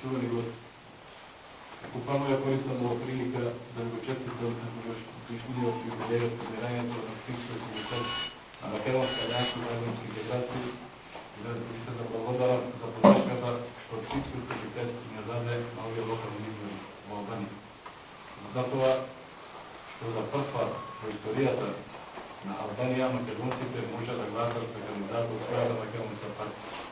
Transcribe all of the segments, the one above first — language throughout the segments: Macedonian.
почитувани гости. Како прво ја користам ова прилика да ви го честитам годишниот юбилеј од формирањето на Активниот комитет на Македонска алијанса за европски интеграции и да ви се заблагодарам за подршката што Активниот комитет ни даде на овие локални избори во Албанија. Затоа што за прв пат во историјата на Албанија македонците може да гласат за кандидат од својата македонска партија.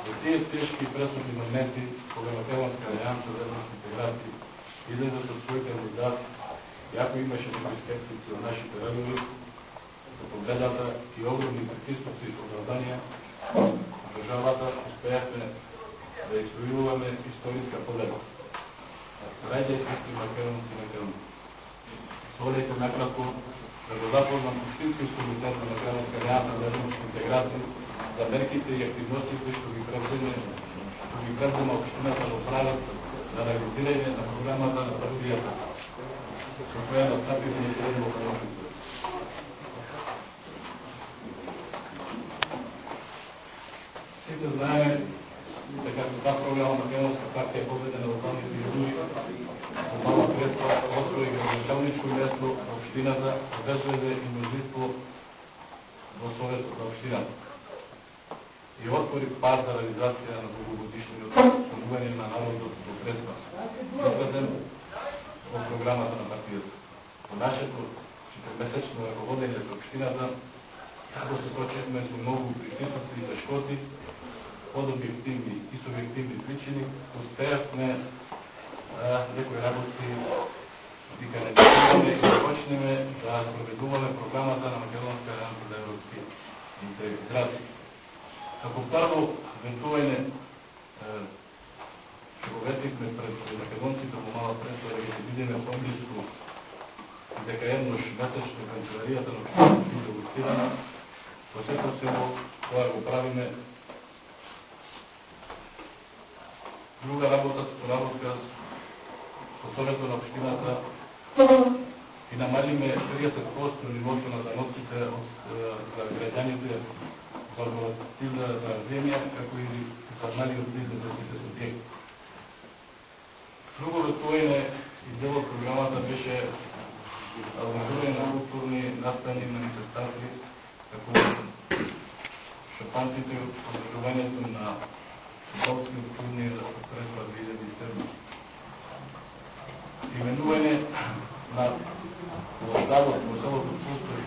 Во тие тешки и пресудни моменти, кога Македонска алијанса за европски интеграции излезе со свој кандидат, иако имаше некои скептици од нашите редови за победата и огромни притисоци од Албанија, државата успеавме да извојуваме историска победа. Раѓај сестри македонци и македонци. Солете накратко да го запознам Активниот комитет на Македонска алијанса за европски интеграции за мерките и активностите што ги предзема општината во правец за реализирање на програмата на партијата, со која настапивме во локалните избори. Сите знаеме дека со таа програма Македонска партија победи на локалните избори во Мала Преспа освои градоначалничко место во општината, обезбеди и мнозинство во Советот на општината и отвори пат за реализација на долгогодишниот членување на народот во Преспа, изразен во програмата на партијата. Во нашето 4-месечно раководење за општината, како се сочевме со многу притисоци и тешкоти, под објективни и субјективни причини, успеавме некои работи дека не почнеме и почнеме да спроведуваме програмата на Македонска алијанса за европски интеграции. Како прво вентување што го ветивме пред македонците во Мала Преспа да ги видиме поблиску дека еднош месечно канцеларијата на општината биде лоцирана, во сето село тоа го правиме. Друга работа со со Советот на општината и намалиме 30% нивото на заноците за граѓаните за нормативна земја, како и за мали од бизнесите субјекти. Друго ветување и дел од програмата беше организирање на културни настани и манифестации, како шапантите од одржувањето на фудбалски турнир од Преспа 2007. Именување на площадот во селото Пустој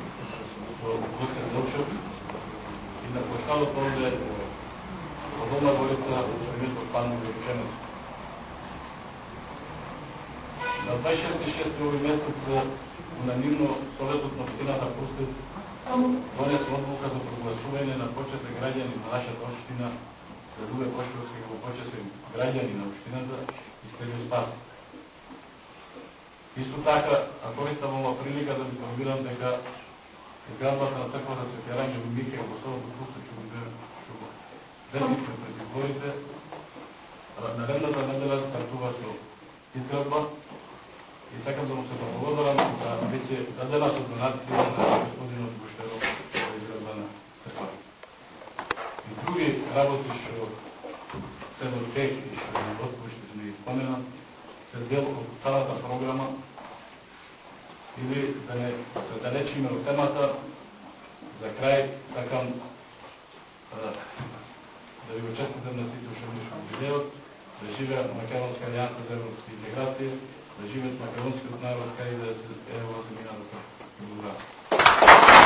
во Гоце Делчев и на площадот овде во Долна Горица во семејството Панов Величенец. На 26. овој месец унанимно Советот на општината Пустец донесе одлука за прогласување на почесни граѓани на нашата општина за Любе Бошковски како почесни граѓани на општината и Стелио Спаси. Исто така, ако користам ова прилика да ви информирам дека изградбата на црквата Свети Аранџел Михаел во селото Пустец што ветивме пред изборите, наредната недела стартува со изградба и сакам да му се заблагодарам за веќе дадена со донација на господинот Гуштеров за изградба на црквата. И други работи што се во тек и што на Господ ќе не споменам, се дел од цялата програма или да не се далечиме од темата. За крај сакам да ви го честитам на сите што ми юбилеот, да живеат Македонска алијанса за европски интеграции, да живеат македонскиот народ, кај да се е во земјината. Благодарам.